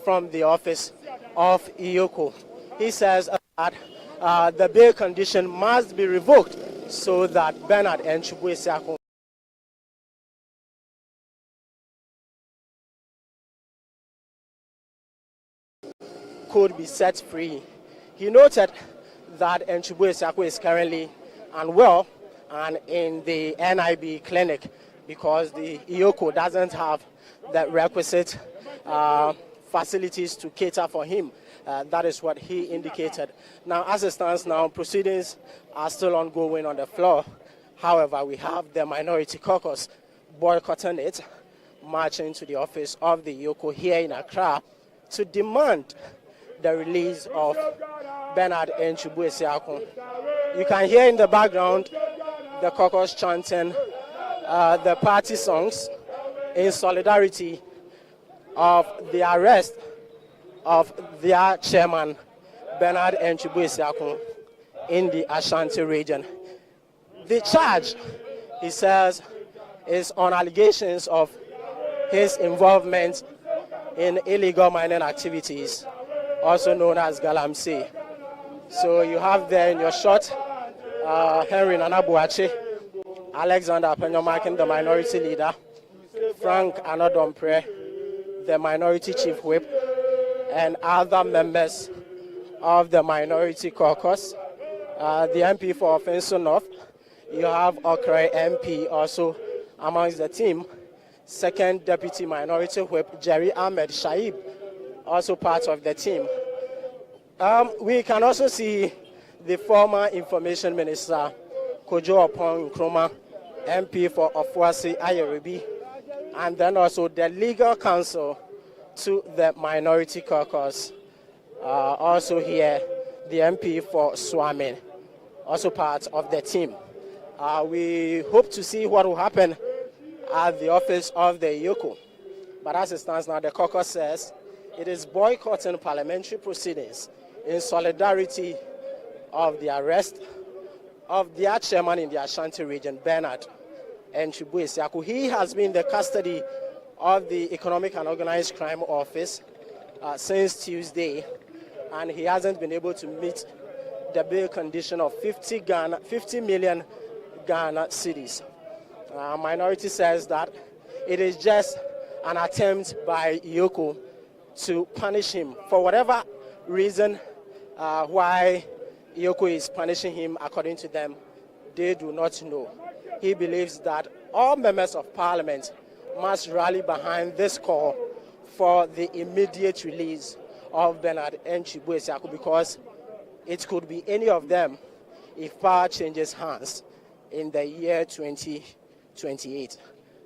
from the office of Eoco. He says that the bail condition must be revoked so that Bernard and Chukwueze could be set free. He noted that Chukwueze is currently unwell and in the NIB clinic because the Eoco doesn't have the requisite facilities to cater for him. That is what he indicated. Now, as it stands now, proceedings are still ongoing on the floor. However, we have the minority caucus boycotting it, marching to the office of the Eoco here in Accra to demand the release of Bernard and Chukwueze. You can hear in the background the caucus chanting the party songs in solidarity of the arrest of their chairman, Bernard and Chukwueze, in the Ashanti region. The charge, he says, is on allegations of his involvement in illegal mining activities, also known as galamsey. So you have there in your shot Henry Nanabuachi, Alexander Penyomakin, the minority leader, Frank Anodompre, the minority chief whip, and other members of the minority caucus. The MP for Offenso North, you have Okre MP also amongst the team. Second Deputy Minority Whip, Jerry Ahmed Shaib, also part of the team. We can also see the former Information Minister, Kojo Opon Nkrumah, MP for Ofuasi Ayeribi, and then also the legal counsel to the minority caucus. Also here, the MP for Swamin, also part of the team. We hope to see what will happen at the office of the Eoco. But as it stands now, the caucus says it is boycotting parliamentary proceedings in solidarity of the arrest of their chairman in the Ashanti region, Bernard and Chukwueze. He has been in the custody of the Economic and Organized Crime Office since Tuesday, and he hasn't been able to meet the bail condition of 50 million Ghana cedis. Minority says that it is just an attempt by Eoco to punish him for whatever reason. Why Eoco is punishing him, according to them, they do not know. He believes that all members of parliament must rally behind this call for the immediate release of Bernard and Chukwueze, because it could be any of them if power changes hands in the year 2028.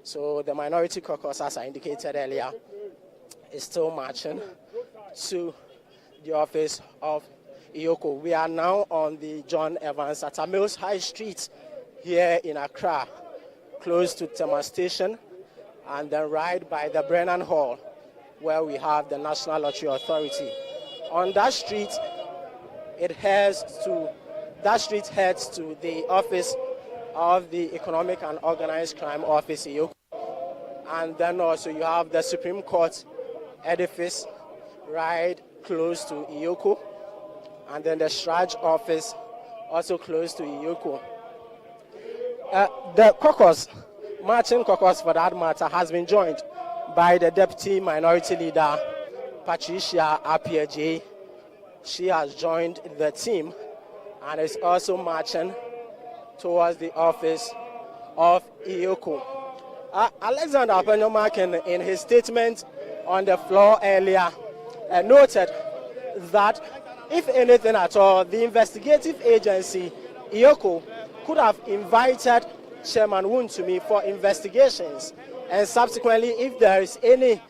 So the minority caucus, as I indicated earlier, is still marching to the office of Eoco. We are now on the John Evans at Mills High Street here in Accra, close to Tema Station, and then right by the Brennan Hall, where we have the National Lottery Authority. On that street, it heads to the office of the Economic and Organized Crime Office, Eoco. And then also you have the Supreme Court edifice right close to Eoco, and then the Shraj office also close to Eoco. The caucus, marching caucus for that matter, has been joined by the Deputy Minority Leader, Patricia Appiah. She has joined the team and is also marching towards the office of Eoco. Alexander Penyomakin, in his statement on the floor earlier, noted that if anything at all, the investigative agency, Eoco, could have invited Chairman Wontumi for investigations, and subsequently, if there is any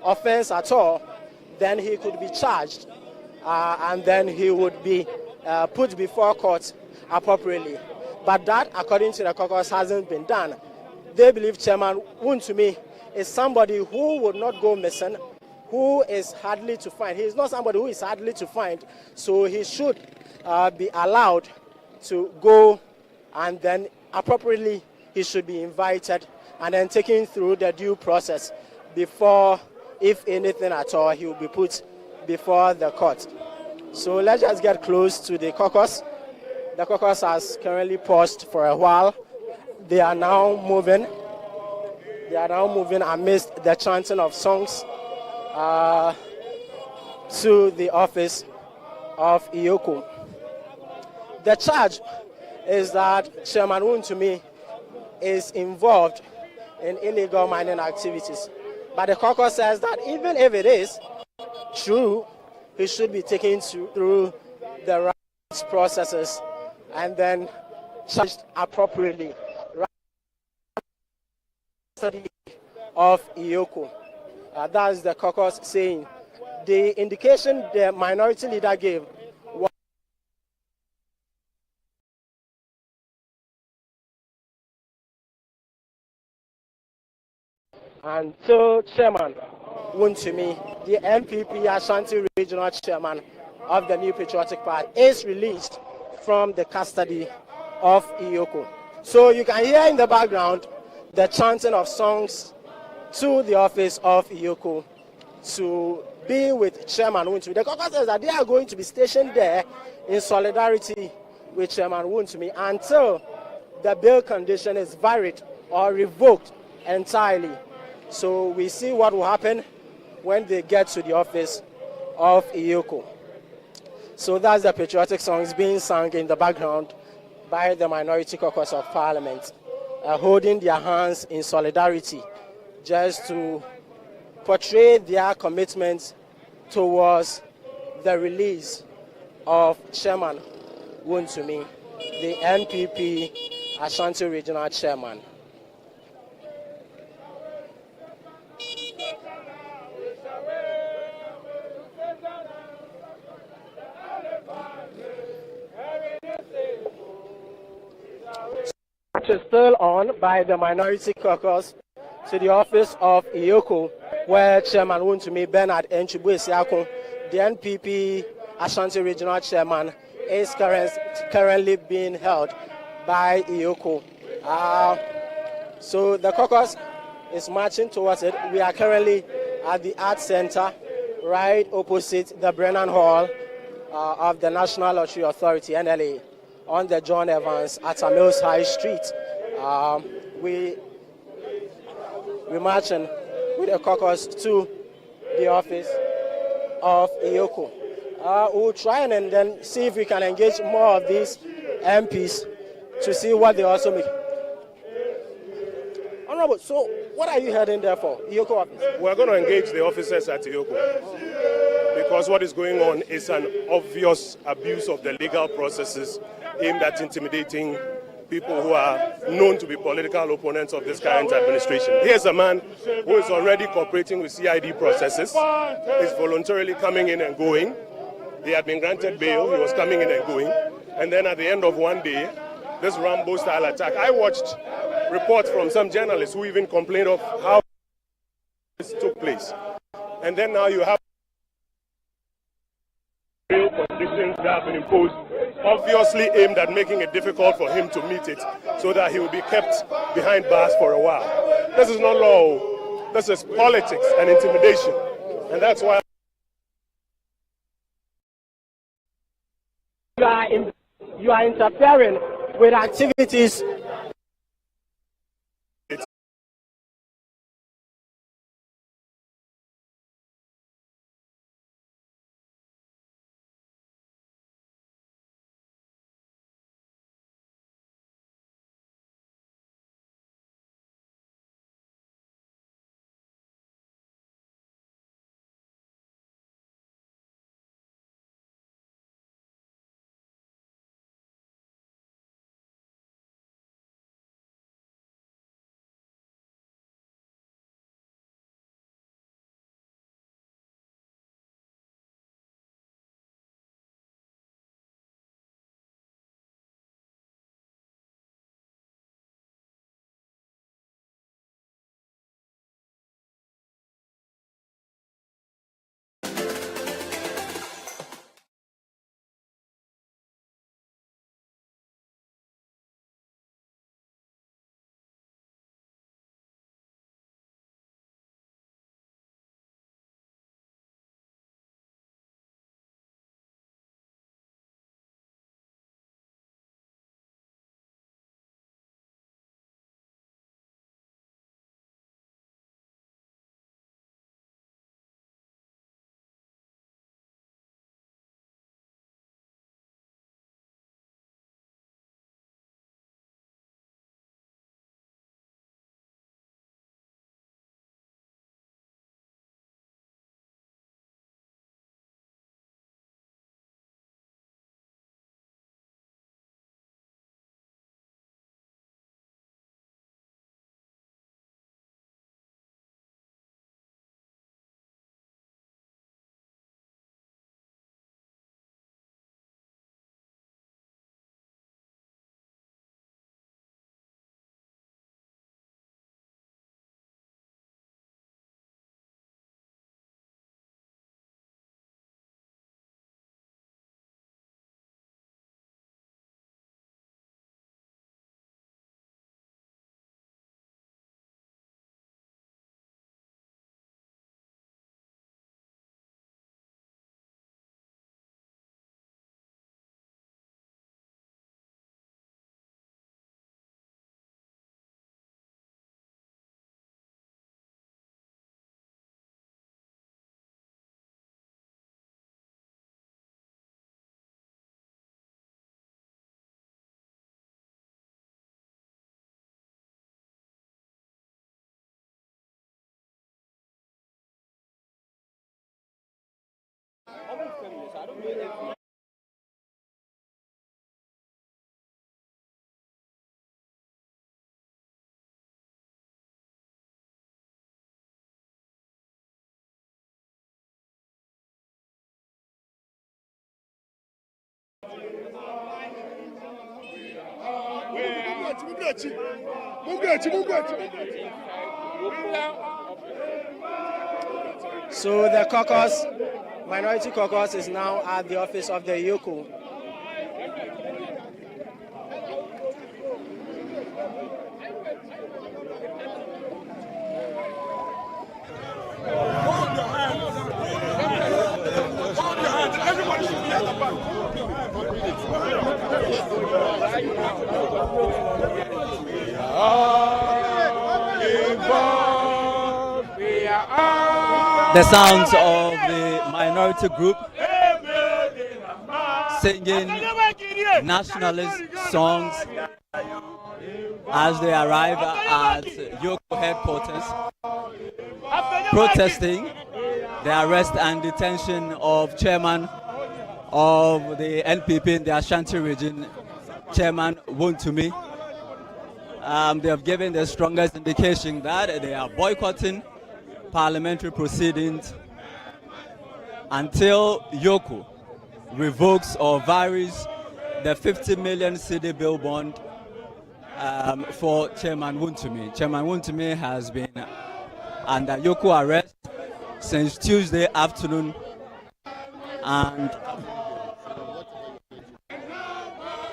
offense at all, then he could be charged, and then he would be put before court appropriately. But that, according to the caucus, hasn't been done. They believe Chairman Wontumi is somebody who would not go missing, who is hardly to find. He is not somebody who is hardly to find, so he should be allowed to go, and then appropriately he should be invited and then taken through the due process before if anything at all, he will be put before the court. So let's just get close to the caucus. The caucus has currently paused for a while. They are now moving. They are now moving amidst the chanting of songs to the office of Eoco. The charge is that Chairman Wontumi is involved in illegal mining activities. But the caucus says that even if it is true, he should be taken through the right processes and then charged appropriately. Of Eoco. That's the caucus saying. The indication the minority leader gave was until Chairman Wontumi, the NPP Ashanti Regional Chairman of the New Patriotic Party, is released from the custody of Eoco. So you can hear in the background the chanting of songs to the office of Eoco to be with Chairman Wontumi. The caucus says that they are going to be stationed there in solidarity with Chairman Wontumi until the bail condition is varied or revoked entirely. So we see what will happen when they get to the office of Eoco. So that's the patriotic songs being sung in the background by the minority caucus of Parliament, holding their hands in solidarity just to portray their commitment towards the release of Chairman Wontumi, the NPP Ashanti Regional Chairman. Which is still on by the minority caucus to the office of Eoco, where Chairman Wontumi Bernard Enchibwe-Siakon, the NPP Ashanti Regional Chairman, is currently being held by Eoco. So the caucus is marching towards it. We are currently at the Arts Center, right opposite the Brennan Hall of the National Lottery Authority, NLA, on the John Evans at Mills High Street. We're marching with the caucus to the office of Eoco. We'll try and then see if we can engage more of these MPs to see what they also make. Honorable, so what are you heading there for, Eoco office? We're going to engage the officers at Eoco because what is going on is an obvious abuse of the legal processes aimed at intimidating people who are known to be political opponents of this current administration. Here's a man who is already cooperating with CID processes, is voluntarily coming in and going. He had been granted bail, he was coming in and going. And then at the end of one day, this Rambo-style attack. I watched reports from some journalists who even complained of how this took place. And then now you have bail conditions that have been imposed, obviously aimed at making it difficult for him to meet it, so that he will be kept behind bars for a while. This is not law. This is politics and intimidation. And that's why you are interfering with activities So the caucus, minority caucus, is now at the office of the Eoco. The sounds of the minority group singing nationalist songs as they arrive at Eoco headquarters, protesting the arrest and detention of chairman of the NPP in the Ashanti region, Chairman Wontumi. They have given the strongest indication that they are boycotting parliamentary proceedings until Eoco revokes or varies the 50 million cedi bill bond for Chairman Wontumi. Chairman Wontumi has been under Eoco arrest since Tuesday afternoon, and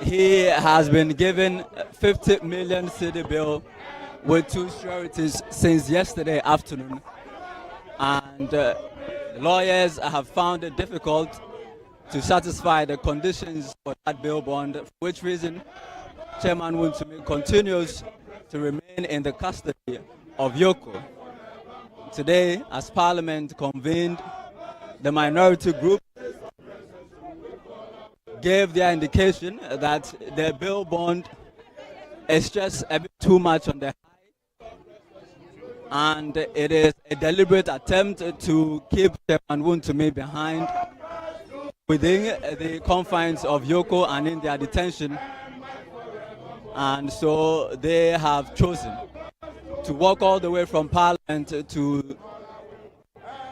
he has been given 50 million cedi bill with 2 sureties since yesterday afternoon. And lawyers have found it difficult to satisfy the conditions for that bill bond, for which reason Chairman Wontumi continues to remain in the custody of Eoco. Today, as Parliament convened, the minority group gave their indication that the bill bond is just a bit too much on the and it is a deliberate attempt to keep Chairman Wontumi behind within the confines of Eoco and in their detention. And so they have chosen to walk all the way from Parliament to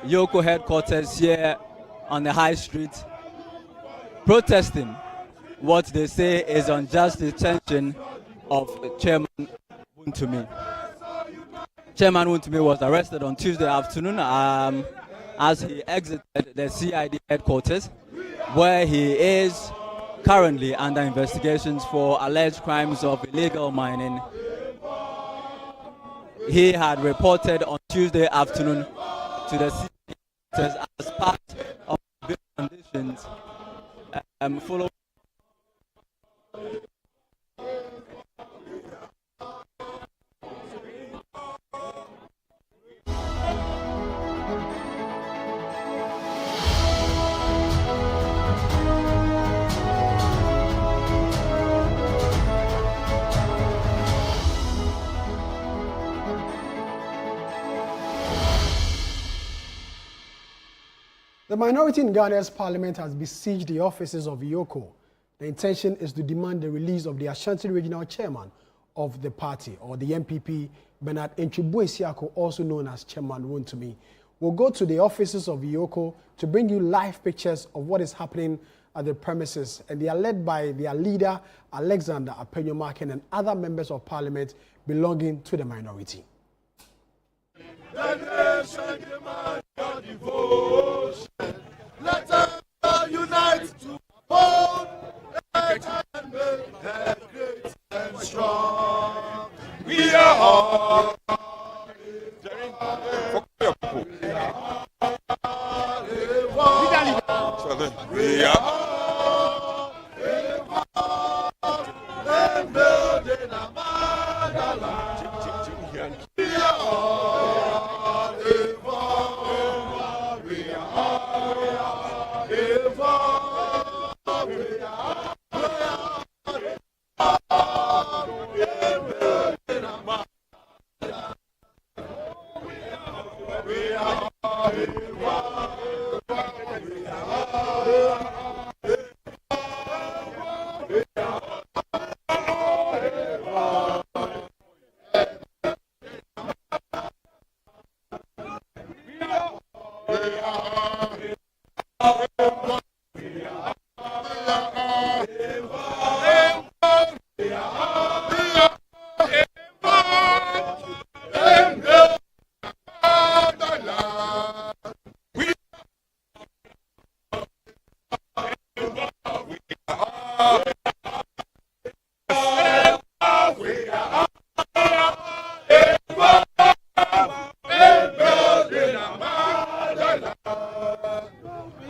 Eoco headquarters here on the High Street, protesting what they say is unjust detention of Chairman Wontumi. Chairman Wontumi was arrested on Tuesday afternoon as he exited the CID headquarters, where he is currently under investigations for alleged crimes of illegal mining. He had reported on Tuesday afternoon to the CID headquarters as part of the conditions following. The minority in Ghana's parliament has besieged the offices of Eoco. The intention is to demand the release of the Ashanti regional chairman of the party, or the NPP, Bernard Enchibuesiako, also known as Chairman Wontumi. We'll go to the offices of Eoco to bring you live pictures of what is happening at the premises, and they are led by their leader, Alexander Apenyomaken, and other members of parliament belonging to the minority. The nation demands your devotion. Let us unite to hold and make her great and strong. We are all. We are all and building a motherland. We are all involved. We are all involved. We are all in building a motherland. We are all involved. We are all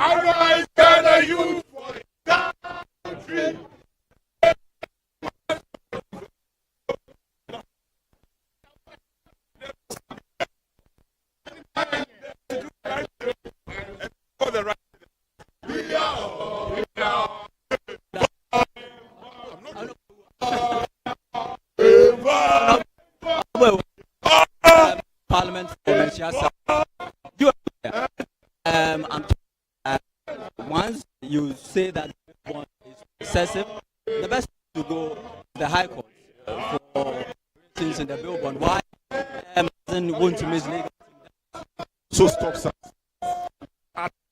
Arise, gather youth for the country. For the right. Parliament for Manchester. Once you say that the one is excessive, the best to go to the High Court for things in the bill bond. Why doesn't want to mislead? So stops us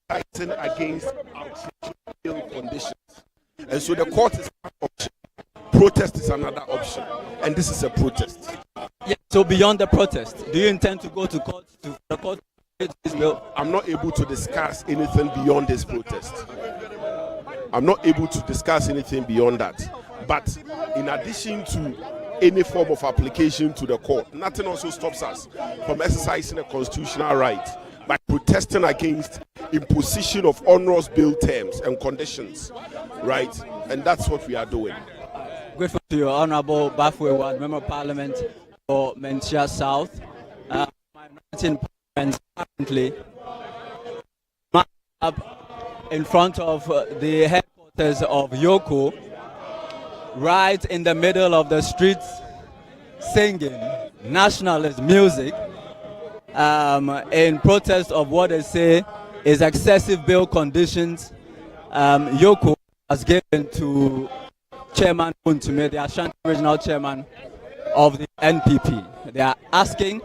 acting against our bill conditions. And so the court is one option. Protest is another option. And this is a protest. Yeah, so beyond the protest, do you intend to go to court to the court to this bill? I'm not able to discuss anything beyond this protest. I'm not able to discuss anything beyond that. But in addition to any form of application to the court, nothing also stops us from exercising a constitutional right by protesting against imposition of onerous bill terms and conditions, right? And that's what we are doing. Grateful to your Honorable Bafwe Ward, Member of Parliament for Menchia South. Minority in Parliament currently up in front of the headquarters of Eoco, right in the middle of the streets, singing nationalist music in protest of what they say is excessive bail conditions Eoco has given to Chairman Wontumi, the Ashanti Regional Chairman of the NPP. They are asking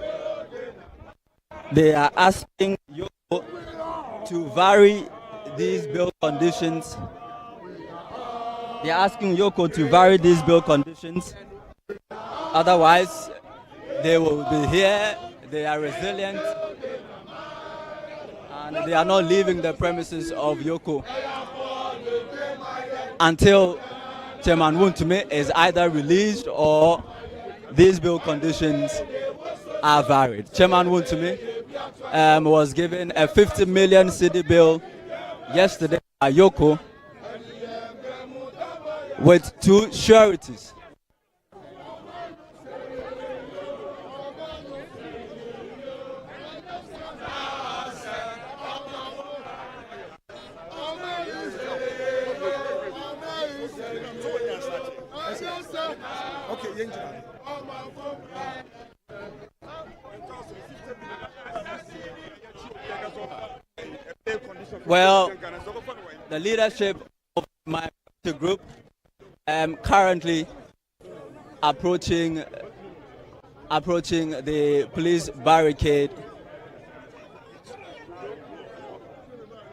Eoco to vary these bail conditions. They are asking Eoco to vary these bail conditions. Otherwise, they will be here. They are resilient, and they are not leaving the premises of Eoco until Chairman Wontumi is either released or these bail conditions are varied. Chairman Wontumi was given a 50 million cedi bill yesterday by Eoco with 2 sureties. Well, the leadership of my group currently approaching the police barricade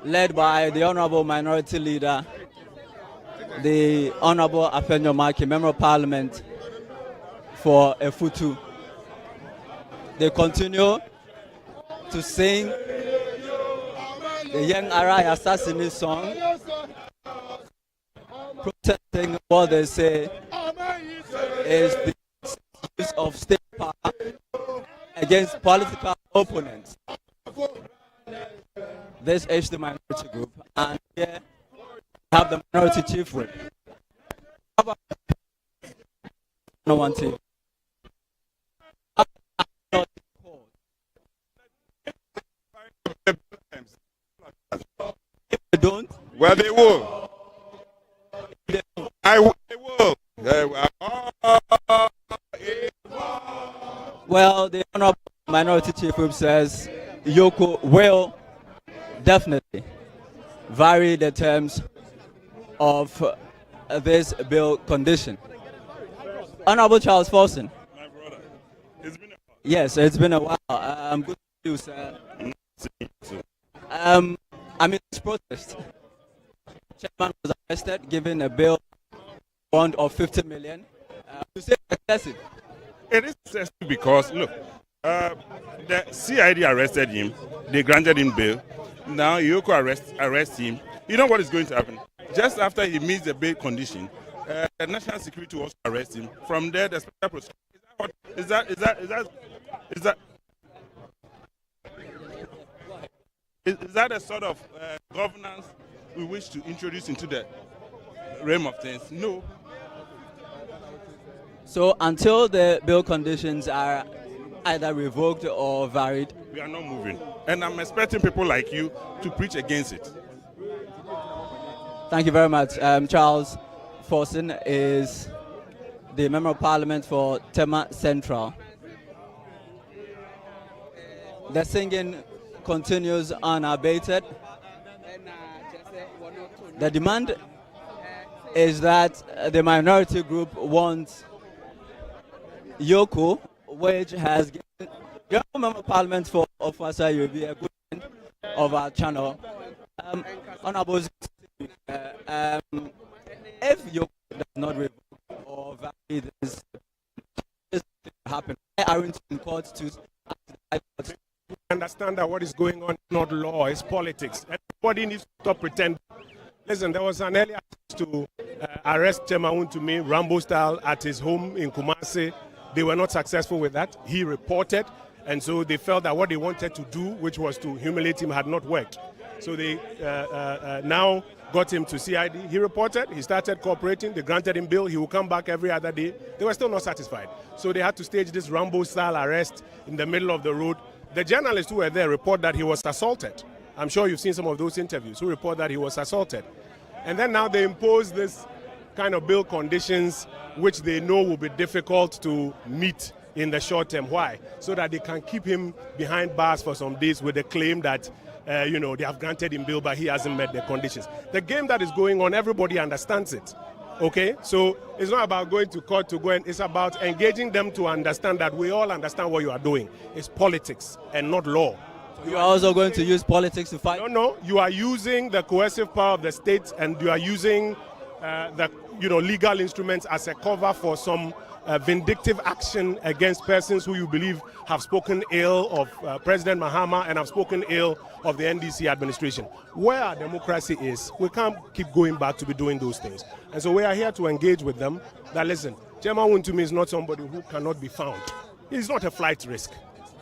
led by the Honorable Minority Leader, the Honorable Afenyo Maki, Member of Parliament for Efutu. They continue to sing the Young Arai Assassinate song, protesting what they say is the use of state power against political opponents. This is the minority group, and here we have the minority chief whip. No one team. If they don't, Well, they will. They will. Well, the Honorable Minority Chief Whip says Eoco will definitely vary the terms of this bill condition. Honorable Charles Folson. My brother, it's been a while. Yes, it's been a while. Good to see you, sir. I mean, this protest. Chairman was arrested, given a bail bond of 50 million. You say it's excessive. It is excessive because, look, the CID arrested him. They granted him bail. Now Eoco arrest him. You know what is going to happen? Just after he meets the bail condition, the national security will also arrest him. From there, the special prosecutor. Is that? Is that a sort of governance we wish to introduce into the realm of things? No. So until the bill conditions are either revoked or varied, We are not moving. And I'm expecting people like you to preach against it. thank you very much. Charles Forson is the Member of Parliament for Tema Central. The singing continues unabated. The demand is that the minority group wants Eoco, which has given the Member of Parliament for Officer Yobi a good friend of our channel. Honorable, if Eoco does not revoke or vary this happen, why aren't in court to Understand that what is going on is not law, it's politics. Everybody needs to stop pretending. Listen, there was an earlier attempt to arrest Wontumi, Rambo style, at his home in Kumasi. They were not successful with that. He reported, and so they felt that what they wanted to do, which was to humiliate him, had not worked. So they now got him to CID. He reported, he started cooperating, they granted him bail, he will come back every other day. They were still not satisfied. So they had to stage this Rambo style arrest in the middle of the road. The journalists who were there report that he was assaulted. I'm sure you've seen some of those interviews who report that he was assaulted. And then now they impose this kind of bail conditions which they know will be difficult to meet in the short term. Why? So that they can keep him behind bars for some days with the claim that they have granted him bail, but he hasn't met the conditions. The game that is going on, everybody understands it. Okay, so it's not about going to court to go, and it's about engaging them to understand that we all understand what you are doing. It's politics and not law. You are also going to use politics to fight? No, you are using the coercive power of the state, and you are using the legal instruments as a cover for some vindictive action against persons who you believe have spoken ill of President Mahama and have spoken ill of the NDC administration. Where our democracy is, we can't keep going back to be doing those things. And so we are here to engage with them that, listen, Chairman Wontumi is not somebody who cannot be found. He's not a flight risk.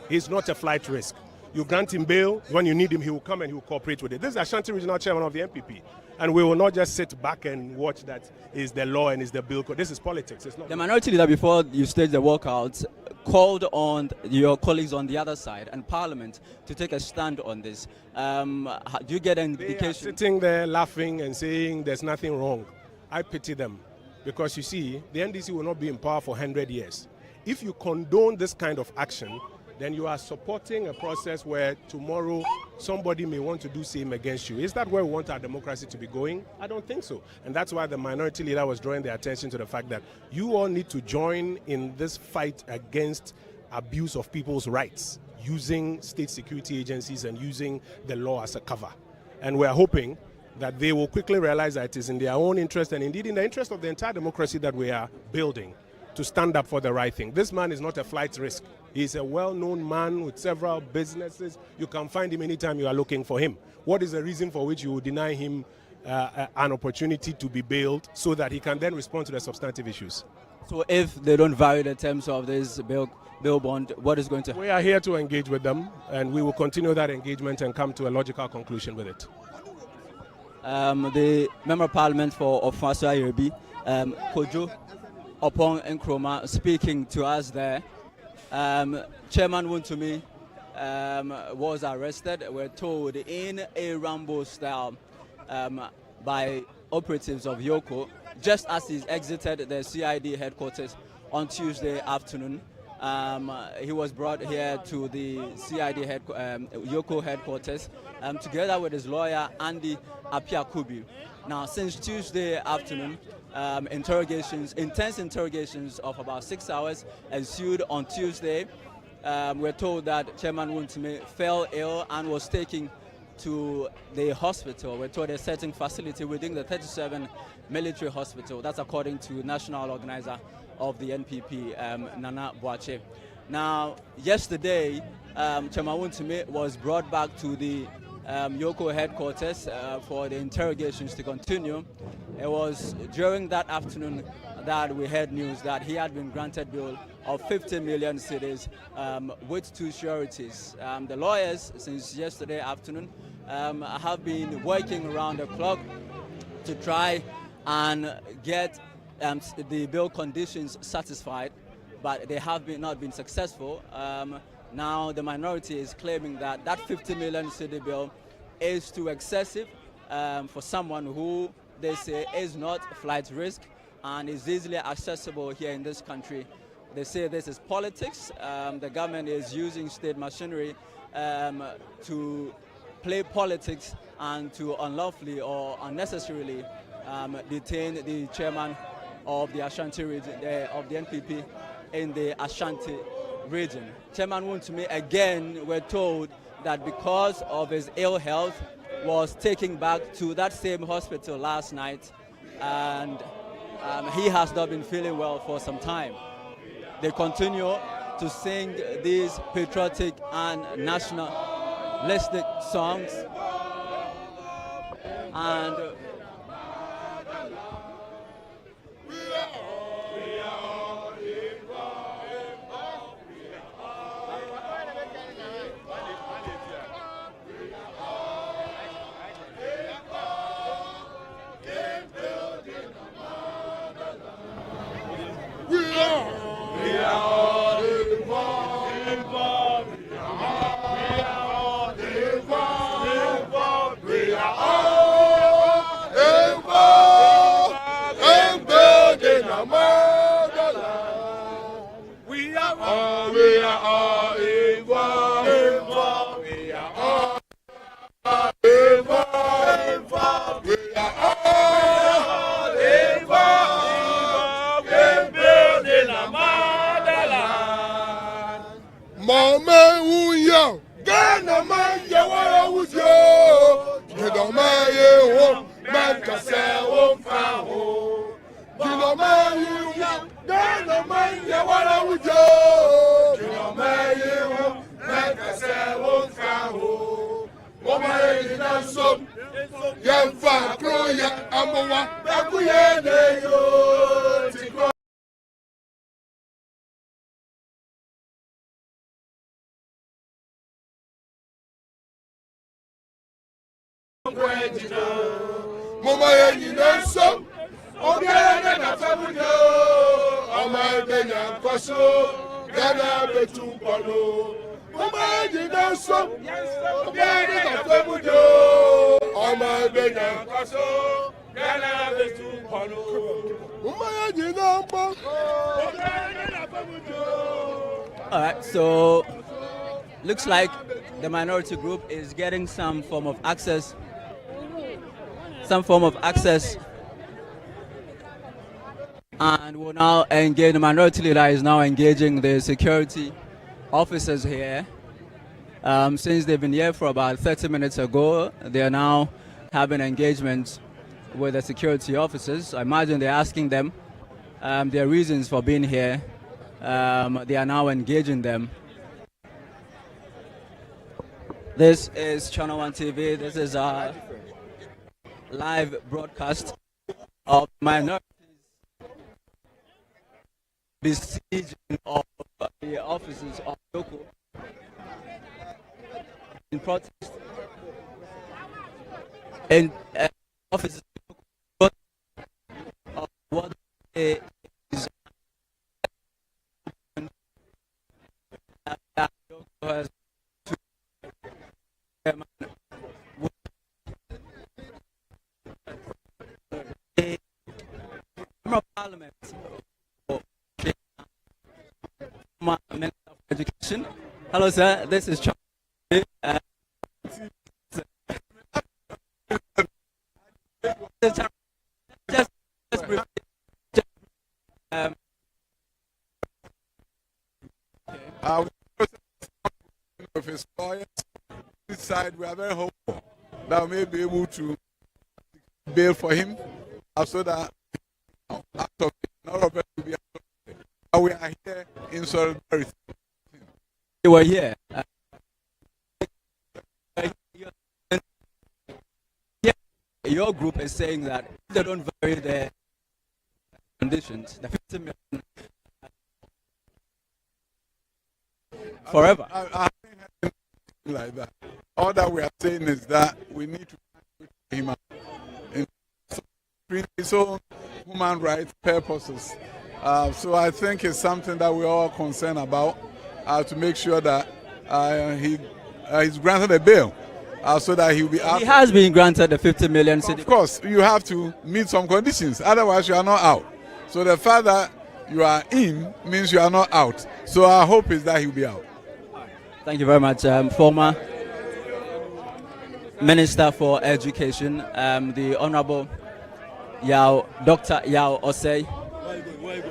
He's not a flight risk. You grant him bail, when you need him, he will come and he will cooperate with it. This is Ashanti Regional Chairman of the MPP. And we will not just sit back and watch that is the law and is the bill. This is politics. It's not. The minority leader, before you stage the walkout, called on your colleagues on the other side and Parliament to take a stand on this. Do you get an indication? They are sitting there laughing and saying there's nothing wrong. I pity them because, you see, the NDC will not be in power for 100 years. If you condone this kind of action, then you are supporting a process where tomorrow somebody may want to do same against you. Is that where we want our democracy to be going? I don't think so. And that's why the minority leader was drawing their attention to the fact that you all need to join in this fight against abuse of people's rights, using state security agencies and using the law as a cover. And we're hoping that they will quickly realize that it is in their own interest and indeed in the interest of the entire democracy that we are building to stand up for the right thing. This man is not a flight risk. He's a well-known man with several businesses. You can find him anytime you are looking for him. What is the reason for which you would deny him an opportunity to be bailed so that he can then respond to the substantive issues? So if they don't vary the terms of this bail bond, what is going to happen? We are here to engage with them, and we will continue that engagement and come to a logical conclusion with it. The Member of Parliament for Ofasa Yobi, Kojo Upon Nkrumah, speaking to us there. Chairman Wontumi was arrested, we're told, in a Rambo style by operatives of Eoco, just as he exited the CID headquarters on Tuesday afternoon. He was brought here to the CID Eoco headquarters together with his lawyer, Andy Apiakubi. Now, since Tuesday afternoon, intense interrogations of about 6 hours ensued on Tuesday. We're told that Chairman Wontumi fell ill and was taken to the hospital. We're told a certain facility within the 37 military hospital. That's according to national organizer of the NPP, Nana Boache. Now, yesterday, Chairman Wontumi was brought back to the Eoco headquarters for the interrogations to continue. It was during that afternoon that we heard news that he had been granted bail of 50 million cedis with 2 sureties. The lawyers, since yesterday afternoon, have been working around the clock to try and get the bail conditions satisfied, but they have not been successful. Now the minority is claiming that that 50 million cedi bill is too excessive for someone who they say is not flight risk and is easily accessible here in this country. They say this is politics. The government is using state machinery to play politics and to unlawfully or unnecessarily detain the chairman of the Ashanti region, of the NPP in the Ashanti region. Chairman Wontumi, again, we're told that because of his ill health, was taken back to that same hospital last night, and he has not been feeling well for some time. They continue to sing these patriotic and nationalistic songs, and all right, so looks like the minority group is getting some form of access, and will now engage. The minority leader is now engaging the security officers here. Since they've been here for about 30 minutes ago, they are now having engagement with the security officers. I imagine they're asking them their reasons for being here. They are now engaging them. This is Channel 1 TV. This is a live broadcast of minorities besieging of the offices of Eoco in protest. And offices of what is has Parliament for Minister of Education. Hello, sir. This is Charles. Just briefly. Of his lawyers, this side we are very hopeful that we may be able to bail for him, so that out of it, none of us will be out of it. But we are here in solidarity. You were here. Your group is saying that if they don't vary their conditions, the 50 million forever. I think like that. all that we are saying is that we need to him out in his own human rights purposes. So I think it's something that we're all concerned about, to make sure that he's granted a bail so that he'll be out. He has been granted the 50 million. Of course, you have to meet some conditions, otherwise you are not out. So the fact that you are in means you are not out. So our hope is that he'll be out. Thank you very much. Former Minister for Education, the Honorable Dr. Yao Osei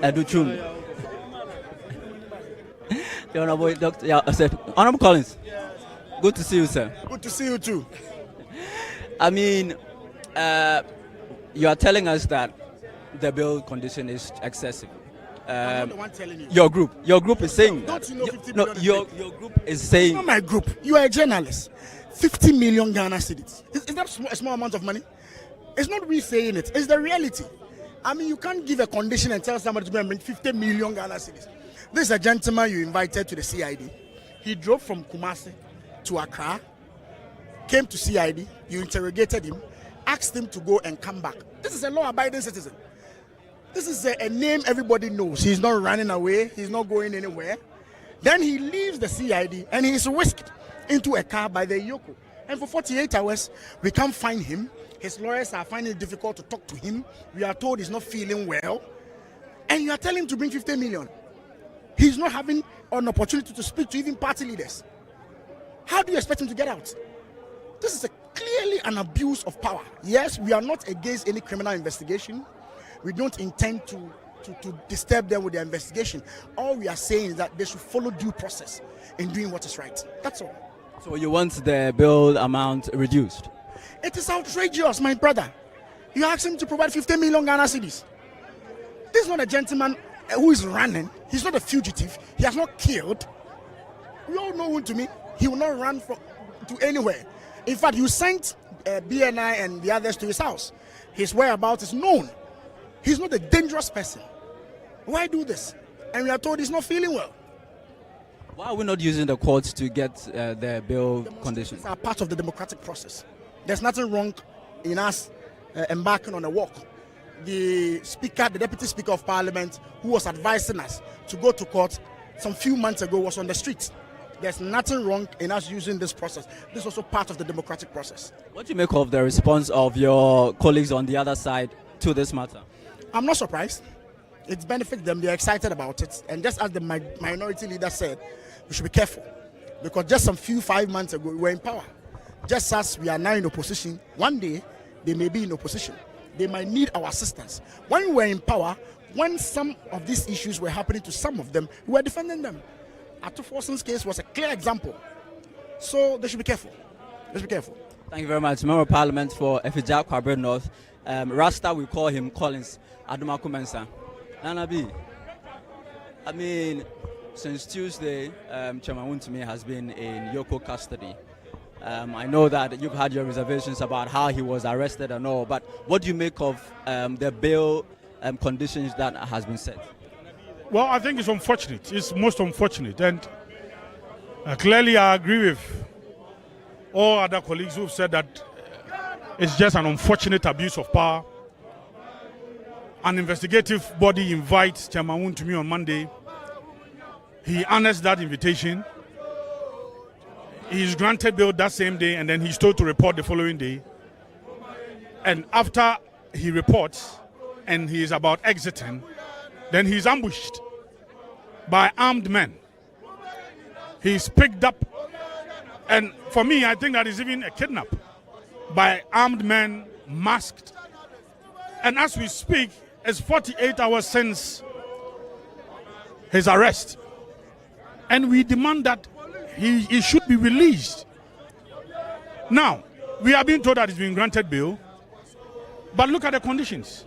Educhum. The Honorable Dr. Yao Osei. Honorable Collins, good to see you, sir. Good to see you too. I mean, you are telling us that the bill condition is excessive. I'm not the one telling you. Your group is saying Don't that. you know 50 No, million your group is saying. It's not my group. You are a journalist. 50 million Ghana cedis. Is that a small amount of money? It's not we saying it. It's the reality. I mean, you can't give a condition and tell somebody to go and bring 50 million Ghana cedis. This is a gentleman you invited to the CID. He drove from Kumasi to Accra, came to CID, you interrogated him, asked him to go and come back. This is a law-abiding citizen. This is a name everybody knows. He's not running away. He's not going anywhere. Then he leaves the CID and he's whisked into a car by the Eoco. And for 48 hours, we can't find him. His lawyers are finding it difficult to talk to him. We are told he's not feeling well. And you are telling him to bring 50 million. He's not having an opportunity to speak to even party leaders. How do you expect him to get out? This is clearly an abuse of power. Yes, we are not against any criminal investigation. We don't intend to disturb them with their investigation. All we are saying is that they should follow due process in doing what is right. That's all. So you want the bill amount reduced? It is outrageous, my brother. You asked him to provide 50 million Ghana cedis. This is not a gentleman who is running. He's not a fugitive. He has not killed. We all know Wontumi. He will not run to anywhere. In fact, you sent BNI and the others to his house. His whereabouts is known. He's not a dangerous person. Why do this? And we are told he's not feeling well. Why are we not using the courts to get the bill conditions? Are part of the democratic process. There's nothing wrong in us embarking on a walk. The deputy speaker of parliament, who was advising us to go to court some few months ago, was on the street. There's nothing wrong in us using this process. This is also part of the democratic process. What do you make of the response of your colleagues on the other side to this matter? I'm not surprised. It benefits them. They're excited about it. And just as the minority leader said, we should be careful. Because just 5 months ago, we were in power. Just as we are now in opposition, one day they may be in opposition. They might need our assistance. When we were in power, when some of these issues were happening to some of them, we were defending them. Atufosun's case was a clear example. So they should be careful. Let's be careful. Thank you very much. Member of Parliament for Efija Kwabre North. Rasta, we call him Collins Adumaku Mensah. Nana B, I mean, since Tuesday, Chairman Wontumi has been in Eoco custody. I know that you've had your reservations about how he was arrested and all, but what do you make of the bail conditions that has been set? Well, I think it's unfortunate. It's most unfortunate. And clearly I agree with all other colleagues who've said that it's just an unfortunate abuse of power. An investigative body invites Chairman Wontumi on Monday. He honors that invitation. He's granted bail that same day, and then he's told to report the following day. And after he reports and he is about exiting, then he's ambushed by armed men. He's picked up, and for me, I think that is even a kidnap by armed men, masked. And as we speak, it's 48 hours since his arrest. And we demand that he should be released. Now, we are being told that he's been granted bail, but look at the conditions.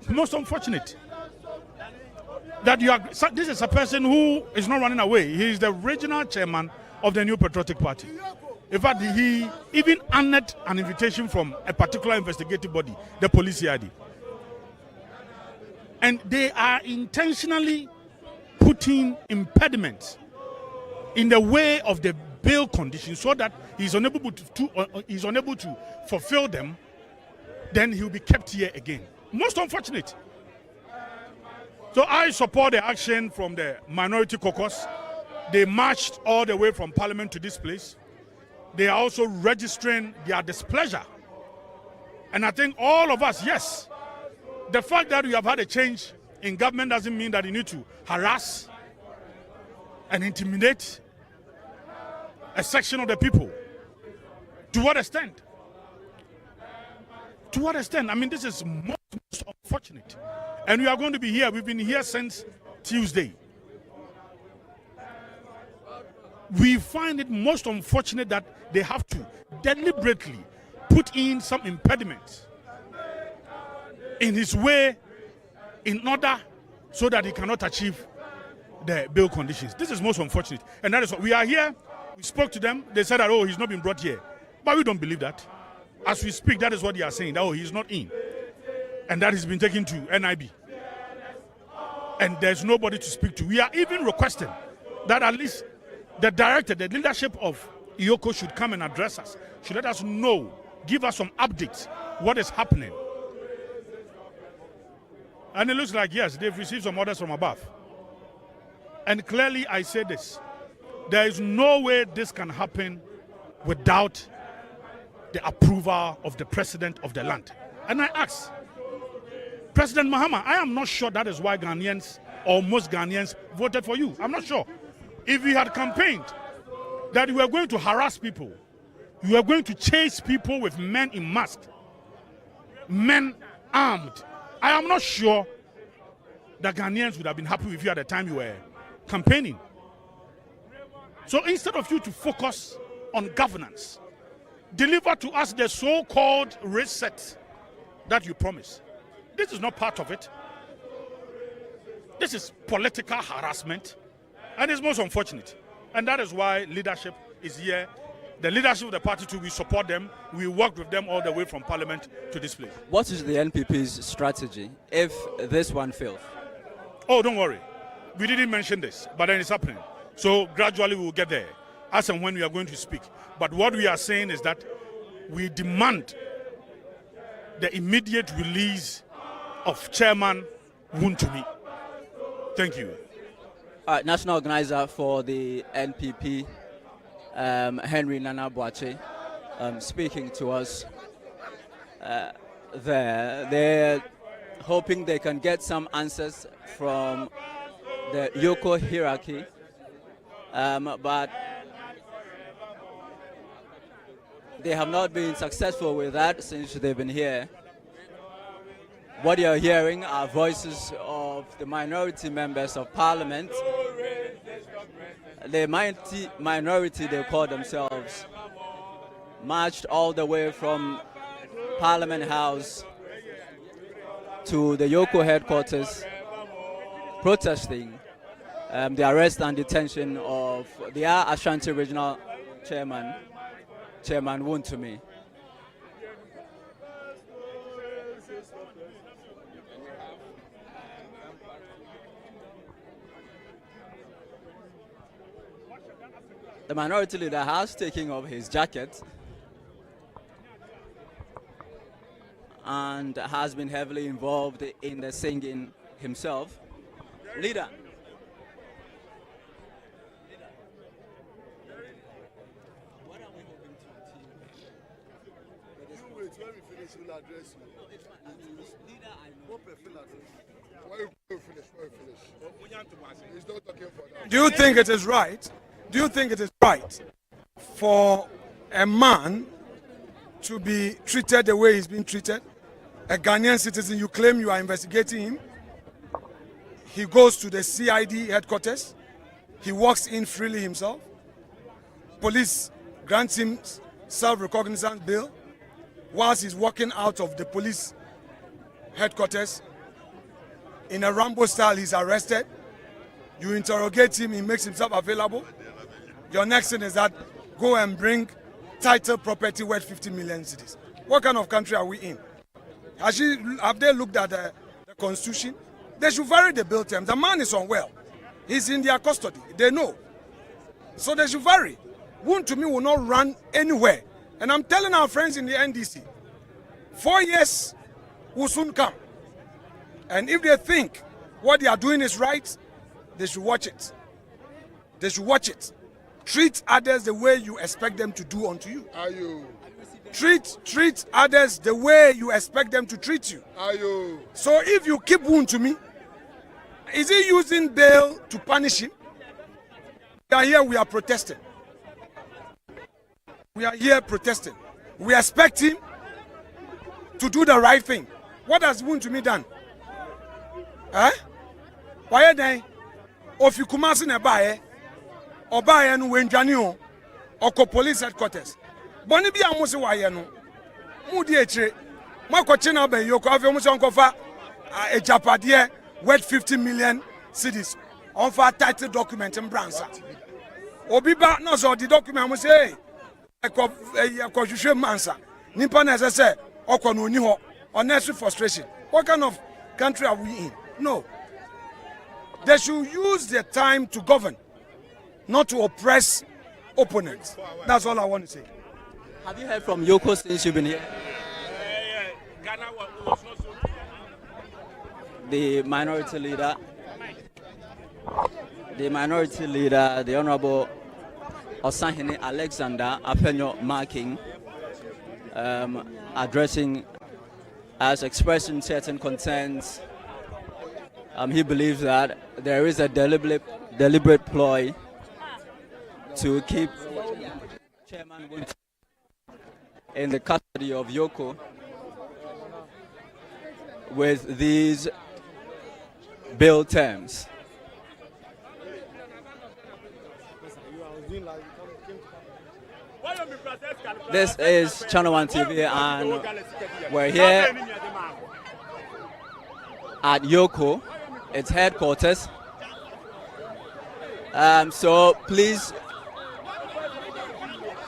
Most unfortunate. That this is a person who is not running away. He is the regional chairman of the New Patriotic Party. In fact, he even honored an invitation from a particular investigative body, the police CID. And they are intentionally putting impediments in the way of the bail conditions so that he's unable to fulfill them, then he'll be kept here again. Most unfortunate. So I support the action from the minority caucus. They marched all the way from Parliament to this place. They are also registering their displeasure. And I think all of us, yes, the fact that we have had a change in government doesn't mean that you need to harass and intimidate a section of the people. To what extent? To what extent? I mean, this is most unfortunate. And we are going to be here. We've been here since Tuesday. We find it most unfortunate that they have to deliberately put in some impediments in his way in order so that he cannot achieve the bail conditions. This is most unfortunate. And that is what we are here. We spoke to them. They said that, oh, he's not been brought here. But we don't believe that. As we speak, that is what they are saying, that, oh, he's not in. And that he's been taken to NIB. And there's nobody to speak to. We are even requesting that at least the director, the leadership of Eoco should come and address us, should let us know, give us some updates, what is happening. And it looks like, yes, they've received some orders from above. And clearly I say this, there is no way this can happen without the approval of the president of the land. And I ask, President Mahama, I am not sure that is why Ghanaians, or most Ghanaians, voted for you. I'm not sure. If you had campaigned that you were going to harass people, you were going to chase people with men in masks, men armed, I am not sure that Ghanaians would have been happy with you at the time you were campaigning. So instead of you to focus on governance, deliver to us the so-called reset that you promised. This is not part of it. This is political harassment, and it's most unfortunate. And that is why leadership is here. The leadership of the party too, we support them. We work with them all the way from Parliament to this place. What is the NPP's strategy if this one fails? Oh, don't worry. We didn't mention this, but then it's happening. So gradually we will get there, as and when we are going to speak. But what we are saying is that we demand the immediate release of Chairman Wontumi. Thank you. National organizer for the NPP, Henry Nana Boache, speaking to us there. They're hoping they can get some answers from the Eoco hierarchy, but they have not been successful with that since they've been here. What you're hearing are voices of the minority members of Parliament. The minority, they call themselves, marched all the way from Parliament House to the Eoco headquarters, protesting the arrest and detention of the Ashanti Regional Chairman Wontumi. The minority leader has taken off his jacket and has been heavily involved in the singing himself. Leader. What are we hoping to achieve? When we finish, we'll address you. No, it's fine. I mean, leader, I know. Why you finish? He's not talking for that. Do you think it is right? Do you think it is right for a man to be treated the way he's been treated? A Ghanaian citizen, you claim you are investigating him. He goes to the CID headquarters. He walks in freely himself. Police grants him self-recognizance bail. Whilst he's walking out of the police headquarters, in a Rambo style, he's arrested. You interrogate him, he makes himself available. Your next thing is that go and bring title property worth 50 million cedis. What kind of country are we in? Have they looked at the constitution? They should vary the bail terms. The man is unwell. He's in their custody. They know. So they should vary. Wontumi will not run anywhere. And I'm telling our friends in the NDC, 4 years will soon come. And if they think what they are doing is right, they should watch it. They should watch it. Treat others the way you expect them to do unto you. Are you? Treat others the way you expect them to treat you. Are you? So if you keep Wontumi, is he using bail to punish him? We are here, we are protesting. We are here protesting. We expect him to do the right thing. What has Wontumi done? Why are they? If you come in a buyer, or buy and when Janio, or police headquarters. Bonibia Musi Wayano, Moody H. Marco China Bay, Eoco, Aviamusankofa, a Japadia, worth 50 million cities, on for title document in Bransa. Obiba knows all the document was say, a constitution mansa, Nippon as I said, Okonuniho, unnecessary frustration. What kind of country are we in? No. They should use their time to govern, not to oppress opponents. That's all I want to say. Have you heard from Eoco since you've been here? The minority leader, the Honorable Osahene Alexander Apenyo Marking, addressing as expressing certain concerns. He believes that there is a deliberate ploy to keep Chairman Wontumi in the custody of Eoco with these bail terms. This is Channel 1 TV, and we're here at Eoco, its headquarters. So please,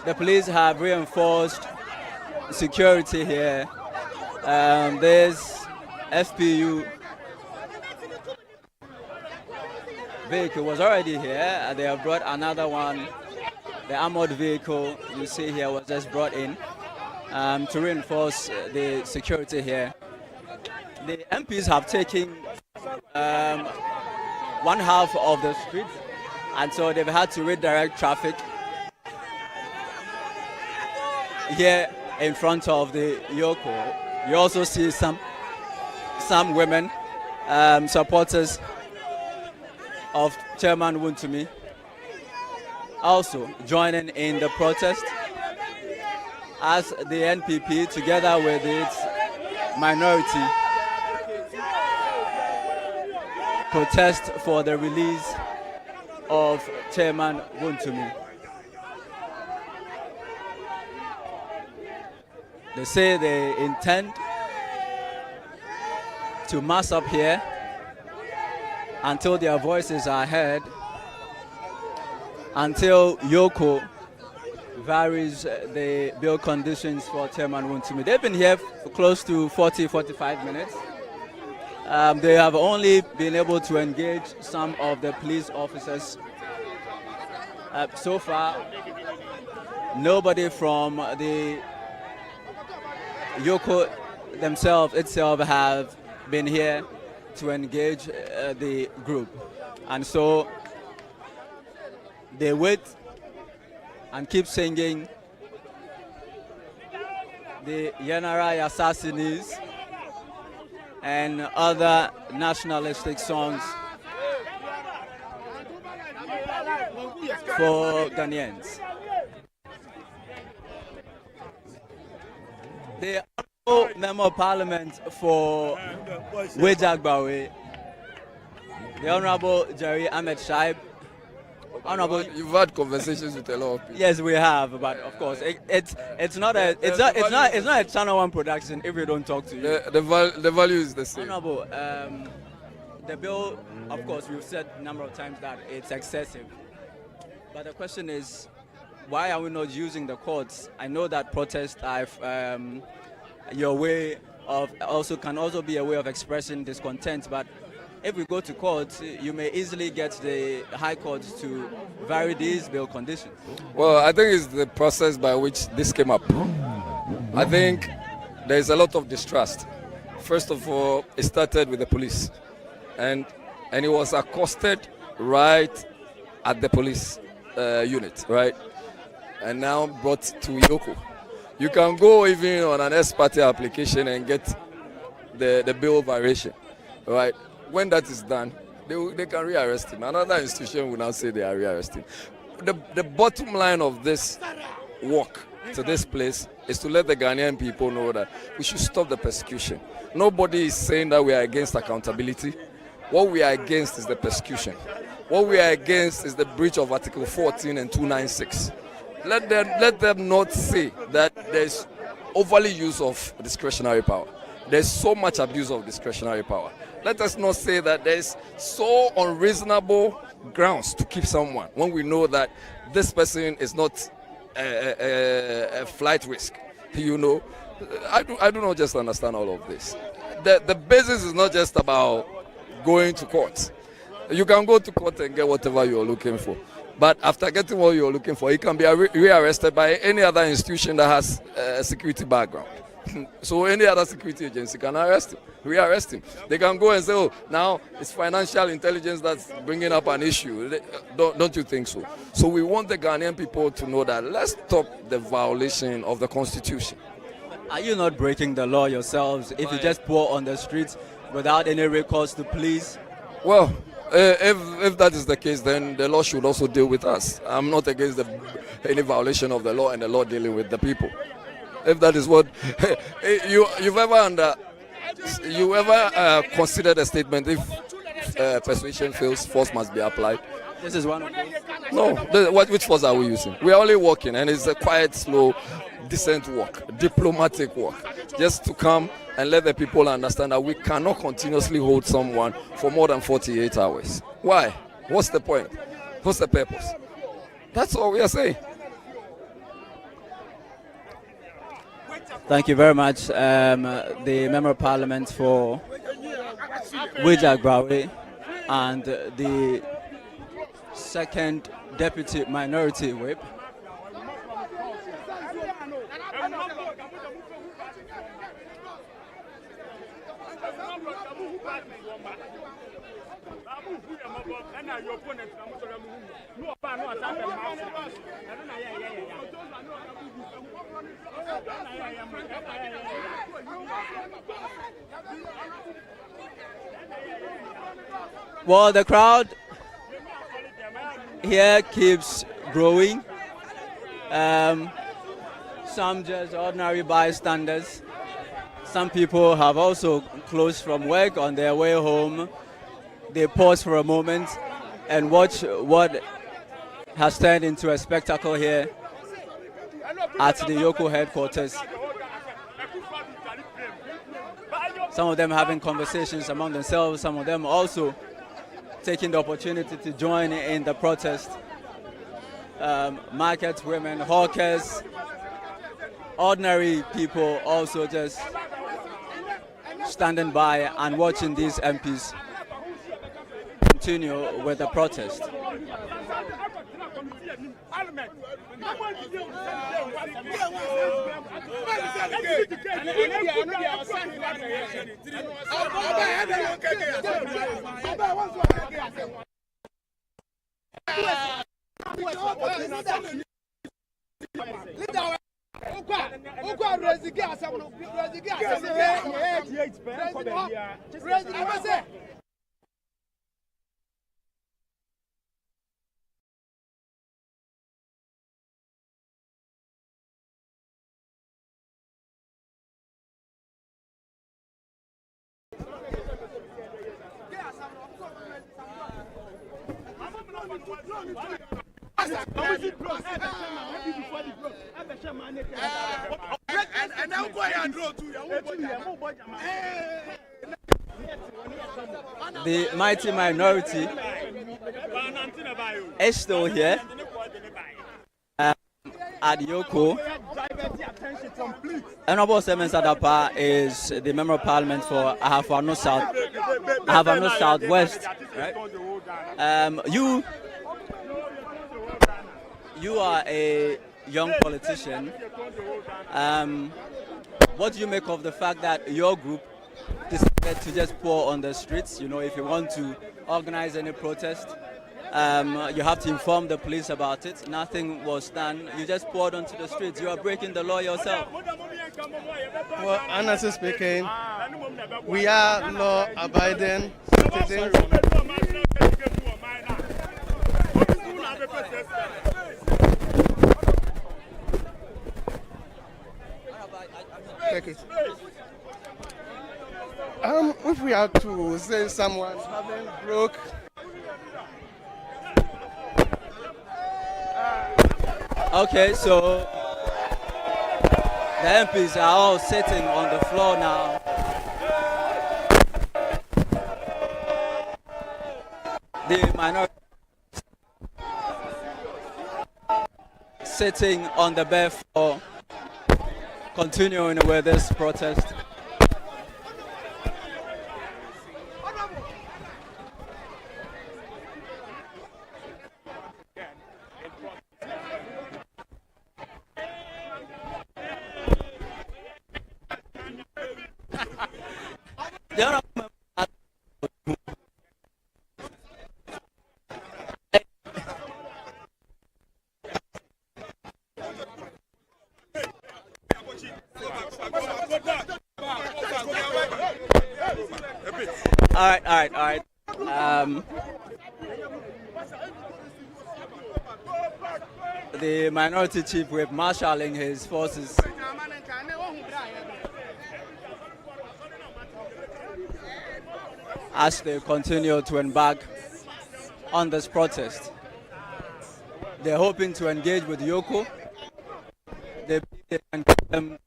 the police have reinforced security here. This FPU vehicle was already here. They have brought another one. The armored vehicle you see here was just brought in to reinforce the security here. The MPs have taken one half of the street, and so they've had to redirect traffic here in front of the Eoco. You also see some women, supporters of Chairman Wontumi, also joining in the protest as the NPP, together with its minority, protest for the release of Chairman Wontumi. They say they intend to mass up here until their voices are heard, until Eoco varies the bail conditions for Chairman Wontumi. They've been here for close to 40-45 minutes. They have only been able to engage some of the police officers. So far, nobody from the Eoco itself have been here to engage the group. And so they wait and keep singing the Yenara Assassins and other nationalistic songs for Ghanaians. The Honorable Member of Parliament for Wejagbawe, the Honorable Jerry Ahmed Shaib. Honorable, you've had conversations with a lot of people. Yes, we have, but of course, it's not a Channel 1 production if we don't talk to you. The value is the same. Honorable, the bill, of course, we've said a number of times that it's excessive. But the question is, why are we not using the courts? I know that protest your way of can also be a way of expressing discontent, but if we go to court, you may easily get the High Court to vary these bail conditions. Well, I think it's the process by which this came up. I think there's a lot of distrust. First of all, it started with the police, and it was accosted right at the police unit, right? And now brought to Eoco. You can go even on an ex-parte application and get the bail variation, right? When that is done, they can rearrest him. Another institution will now say they are rearresting. The bottom line of this walk to this place is to let the Ghanaian people know that we should stop the persecution. Nobody is saying that we are against accountability. What we are against is the persecution. What we are against is the breach of Article 14 and 296. Let them not say that there's overly use of discretionary power. There's so much abuse of discretionary power. Let us not say that there's so unreasonable grounds to keep someone when we know that this person is not a flight risk. You know, I do not just understand all of this. The basis is not just about going to court. You can go to court and get whatever you're looking for. But after getting what you're looking for, you can be rearrested by any other institution that has a security background. So any other security agency can rearrest him. They can go and say, oh, now it's financial intelligence that's bringing up an issue. Don't you think so? So we want the Ghanaian people to know that let's stop the violation of the Constitution. Are you not breaking the law yourselves if you just pour on the streets without any recourse to police? Well, if that is the case, then the law should also deal with us. I'm not against any violation of the law and the law dealing with the people. If that is what you've ever considered a statement, if persuasion fails, force must be applied. This is one of those. No, which force are we using? We are only walking, and it's a quiet, slow, decent walk, diplomatic walk, just to come and let the people understand that we cannot continuously hold someone for more than 48 hours. Why? What's the point? What's the purpose? That's all we are saying. Thank you very much, the Member of Parliament for Wijagbrawe and the second Deputy Minority Whip. Well, the crowd here keeps growing. Some just ordinary bystanders. Some people have also closed from work on their way home. They pause for a moment and watch what has turned into a spectacle here at the Eoco headquarters. Some of them having conversations among themselves, some of them also taking the opportunity to join in the protest. Market women, hawkers, ordinary people also just standing by and watching these MPs continue with the protest. The mighty minority is still here at Eoco. Honorable Semen Sadapa is the Member of Parliament for Ahafano Southwest. Right? You are a young politician. What do you make of the fact that your group decided to just pour on the streets? You know, if you want to organize any protest, you have to inform the police about it. Nothing was done. You just poured onto the streets. You are breaking the law yourself. Well, honestly speaking, we are law-abiding citizens. Take it. If we are to say someone having broke, okay, so the MPs are all sitting on the floor now. The minority sitting on the bare floor, continuing with this protest. All right. The minority chief whip marshalling his forces. As they continue to embark on this protest. They're hoping to engage with Eoco. They can get them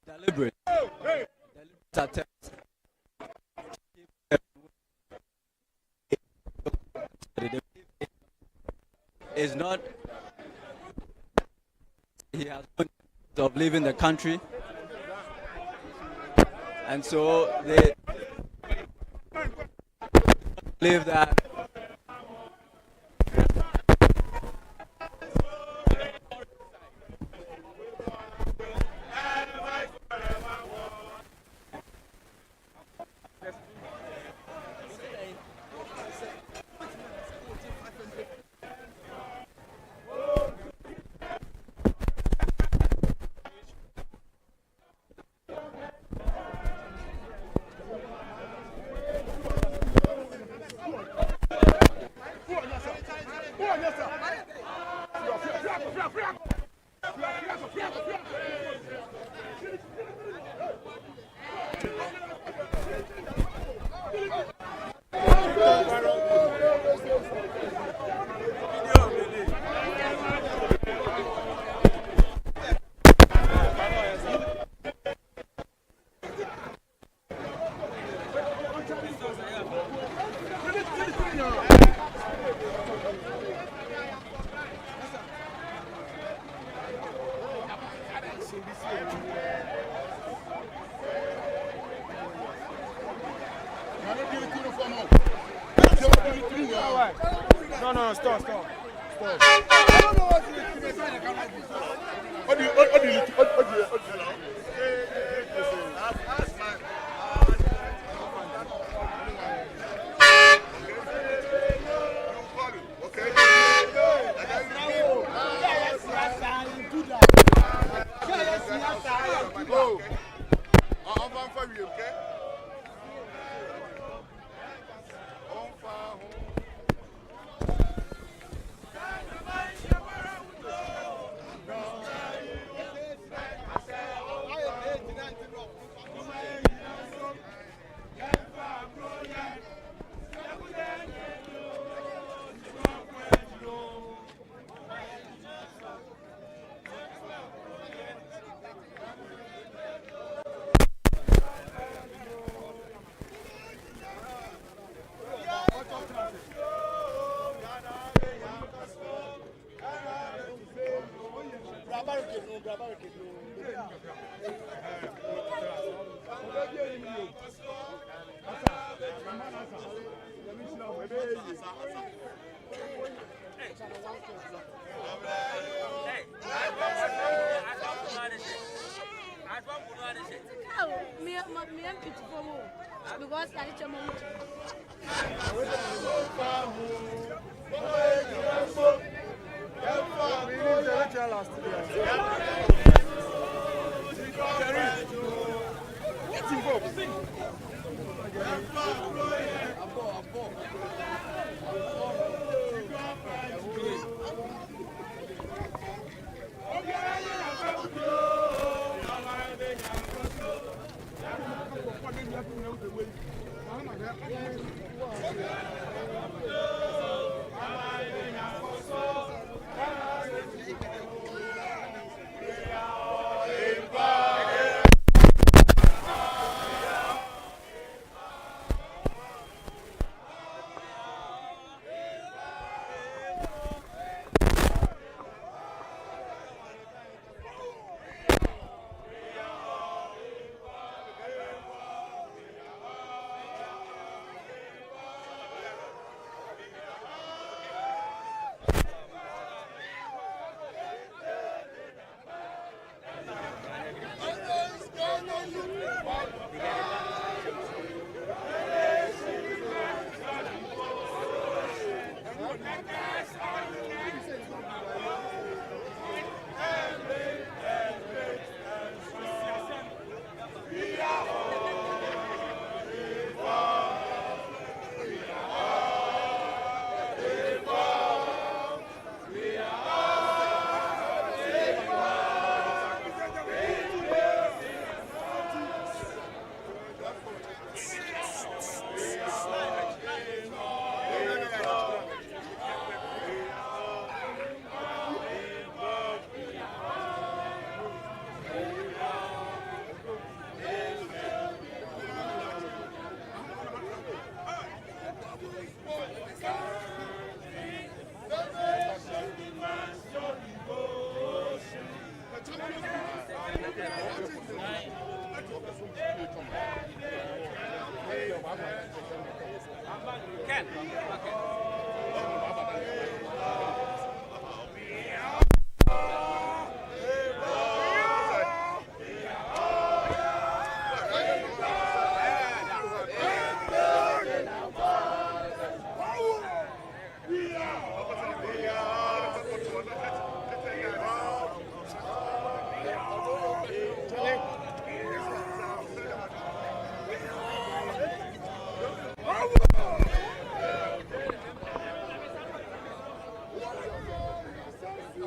deliberate attempt is not. He has no intention of leaving the country, and so they believe that No, stop.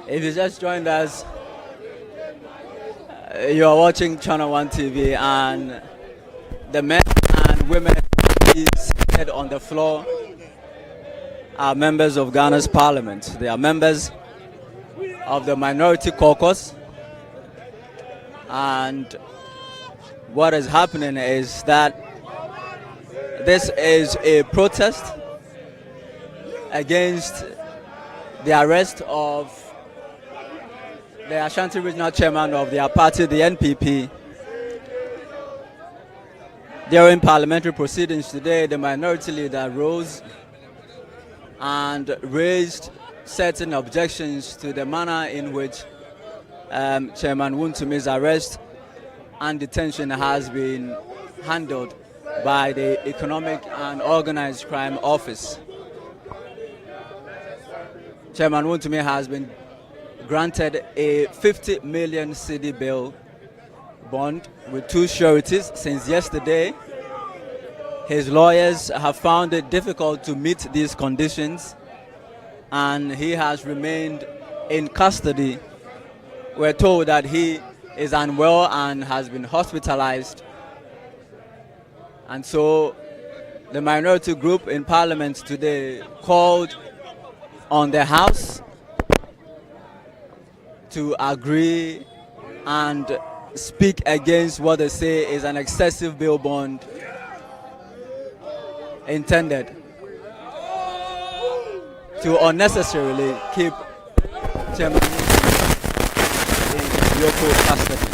If you just joined us, you are watching Channel 1 TV, and the men and women seated on the floor are members of Ghana's parliament. They are members of the minority caucus, and what is happening is that this is a protest against the arrest of the Ashanti Regional Chairman of their party, the NPP. During parliamentary proceedings today, the minority leader rose and raised certain objections to the manner in which Chairman Wontumi's arrest and detention has been handled by the Economic and Organized Crime Office. Chairman Wontumi has been granted a 50 million cedi bail bond with 2 sureties since yesterday. His lawyers have found it difficult to meet these conditions, and he has remained in custody. We're told that he is unwell and has been hospitalized. And so the minority group in Parliament today called on the House to agree and speak against what they say is an excessive bail bond intended to unnecessarily keep Chairman in Eoco custody.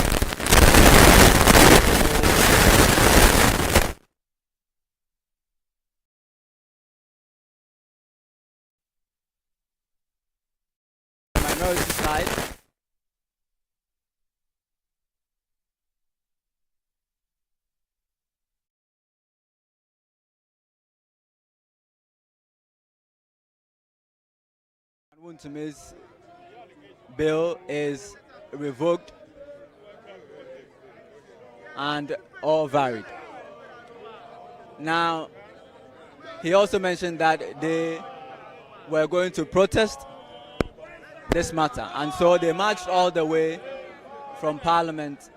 Wontumi's bill is revoked and all varied. Now, he also mentioned that they were going to protest this matter, and so they marched all the way from Parliament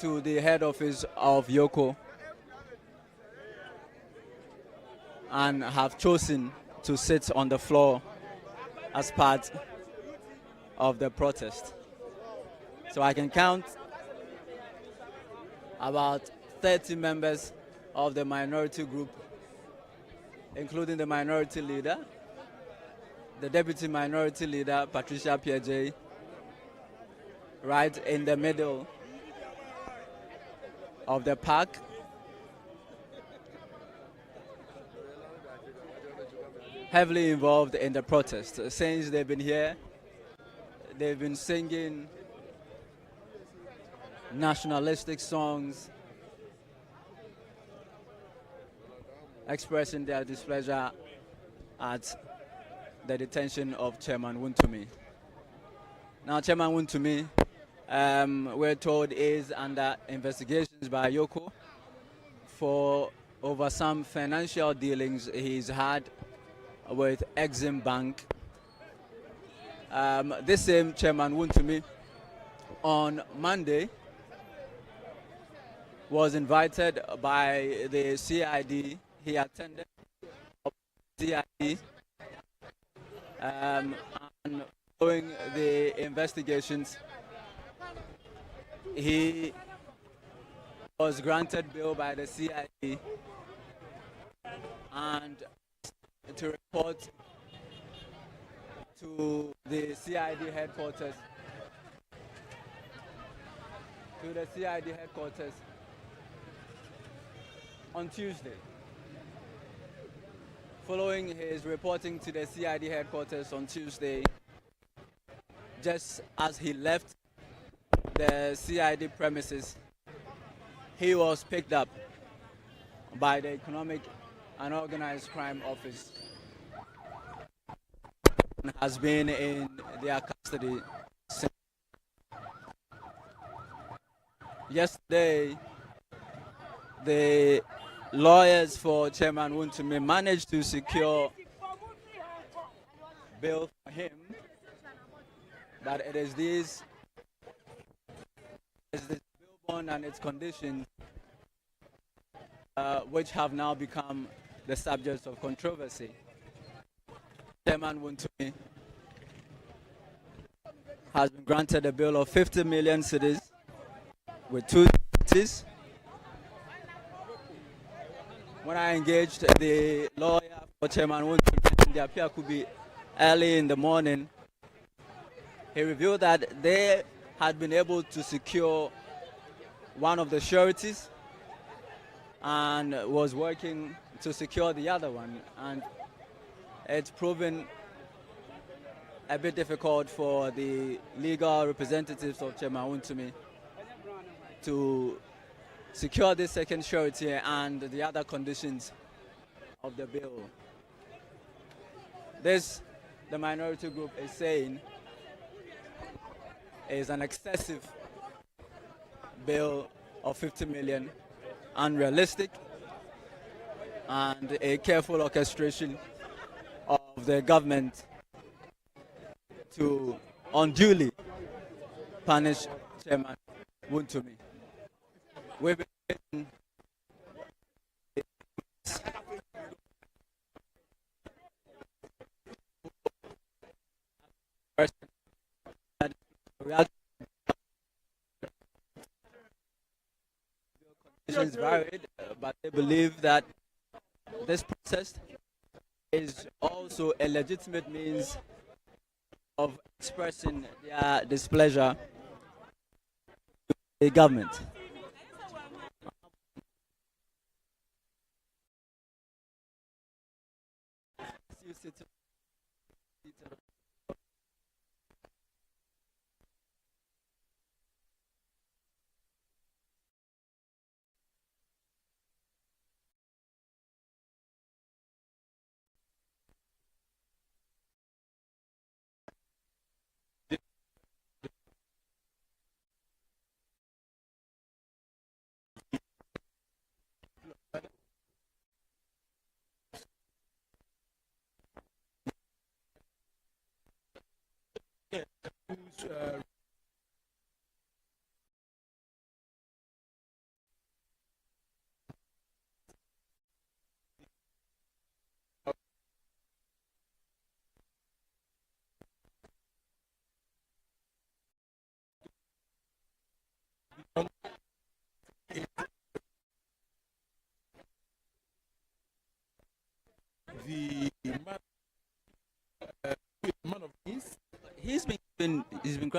to the head office of Eoco and have chosen to sit on the floor as part of the protest. So I can count about 30 members of the minority group, including the minority leader, the deputy minority leader, Patricia Piaget, right in the middle of the park. Heavily involved in the protest. Since they've been here, they've been singing nationalistic songs, expressing their displeasure at the detention of Chairman Wontumi. Now, Chairman Wontumi, we're told, is under investigations by Eoco for over some financial dealings he's had with Exim Bank. This same Chairman Wontumi, on Monday, was invited by the CID. He attended CID, and following the investigations, he was granted bail by the CID and to report to the CID headquarters. On Tuesday. Following his reporting to the CID headquarters on Tuesday, just as he left the CID premises, he was picked up by the Economic and Organized Crime Office and has been in their custody since. Yesterday, the lawyers for Chairman Wontumi managed to secure bail for him, but it is this bail bond and its conditions which have now become the subject of controversy. Chairman Wontumi has been granted a bail of 50 million cedis with 2 cities. When I engaged the lawyer for Chairman Wontumi, the appeal could be early in the morning, he revealed that they had been able to secure one of the sureties and was working to secure the other one. And it's proven a bit difficult for the legal representatives of Chairman Wontumi to secure this second surety and the other conditions of the bill. This, the minority group is saying, is an excessive bill of 50 million, unrealistic, and a careful orchestration of the government to unduly punish Chairman Wontumi. We've been conditions varied, but they believe that this process is also a legitimate means of expressing their displeasure to the government.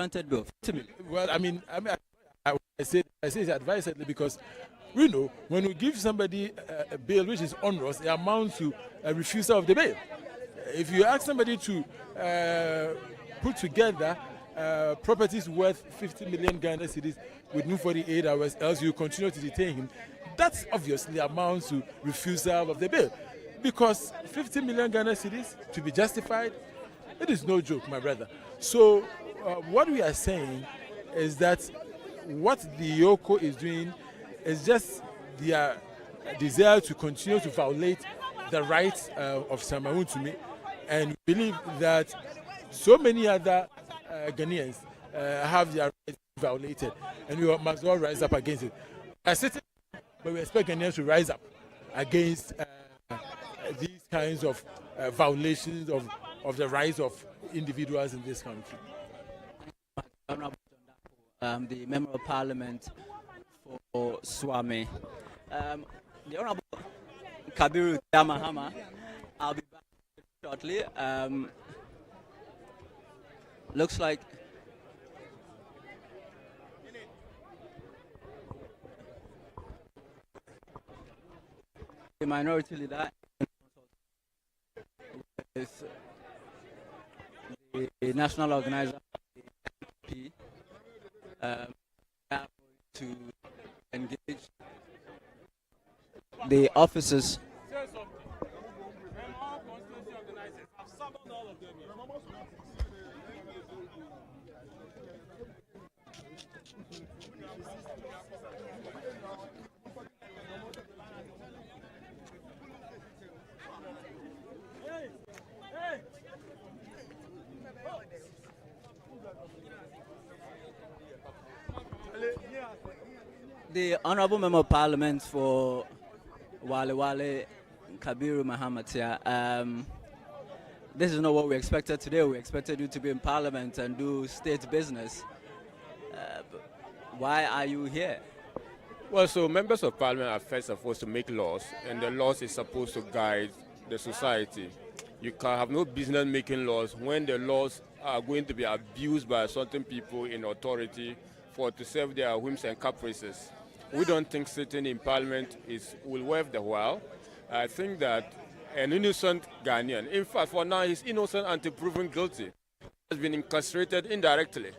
granted bail. 50 million. Well, I say it advisedly because we know when we give somebody a bail which is onerous, it amounts to a refusal of the bail. If you ask somebody to put together properties worth 50 million Ghana cedis within 48 hours, else you continue to detain him, that obviously amounts to refusal of the bail. Because 50 million Ghana cedis, to be justified, it is no joke, my brother. So what we are saying is that what the Eoco is doing is just their desire to continue to violate the rights of Wontumi, and we believe that so many other Ghanaians have their rights violated, and we must all rise up against it. But we expect Ghanaians to rise up against these kinds of violations of the rights of individuals in this country. The Member of Parliament for Swami. The Honorable Kabiru Mahama, I'll be back shortly. Looks like the minority leader is the national organizer of the MP, to engage the officers. The Honorable Member of Parliament for Wale Wale Kabiru Mahamatia, this is not what we expected today. We expected you to be in Parliament and do state business. Why are you here? Well, so members of Parliament are first supposed to make laws, and the laws is supposed to guide the society. You can have no business making laws when the laws are going to be abused by certain people in authority to serve their whims and caprices. We don't think sitting in Parliament will worth the while. I think that an innocent Ghanaian, in fact, for now, he's innocent until proven guilty, has been incarcerated indirectly.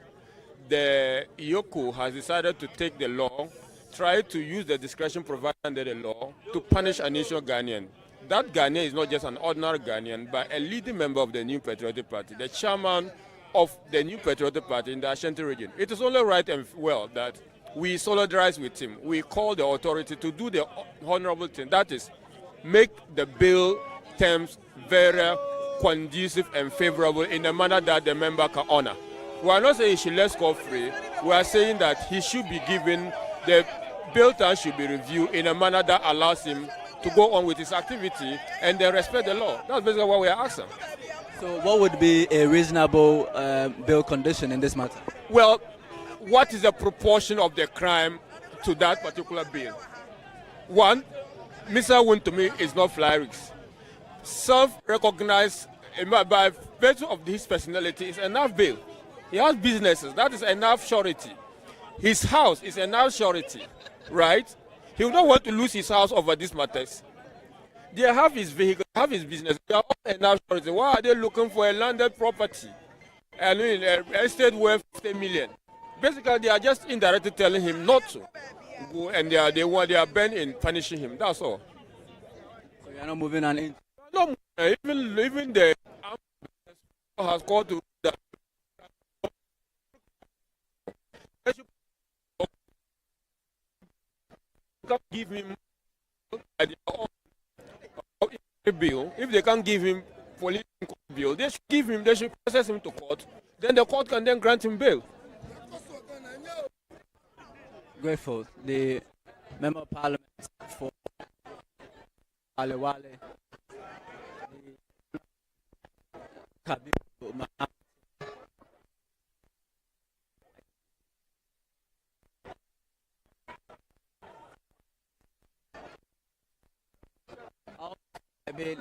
The Eoco has decided to take the law, try to use the discretion provided under the law to punish an innocent Ghanaian. That Ghanaian is not just an ordinary Ghanaian, but a leading member of the New Patriotic Party, the chairman of the New Patriotic Party in the Ashanti region. It is only right and well that we solidarize with him. We call the authority to do the honorable thing, that is, make the bill terms very conducive and favorable in a manner that the member can honor. We are not saying he should let go free. We are saying that he should be given, the bill terms should be reviewed in a manner that allows him to go on with his activity and then respect the law. That's basically what we are asking. So what would be a reasonable bail condition in this matter? Well, what is the proportion of the crime to that particular bill? One, Mr. Wontumi is not fly risk. Self-recognized by virtue of his personality is enough bail. He has businesses, that is enough surety. His house is enough surety, right? He would not want to lose his house over these matters. They have his vehicle, have his business, they are all enough surety. Why are they looking for a landed property? And an estate worth 50 million. Basically, they are just indirectly telling him not to go, and they are bent in punishing him. That's all. So you are not moving an inch? No, even the has called to the give him a bill. If they can't give him police bill, they should give him. They should process him to court. Then the court can then grant him bail. Grateful. The Member of Parliament for Wale Wale, Kabiru Mahama. I mean,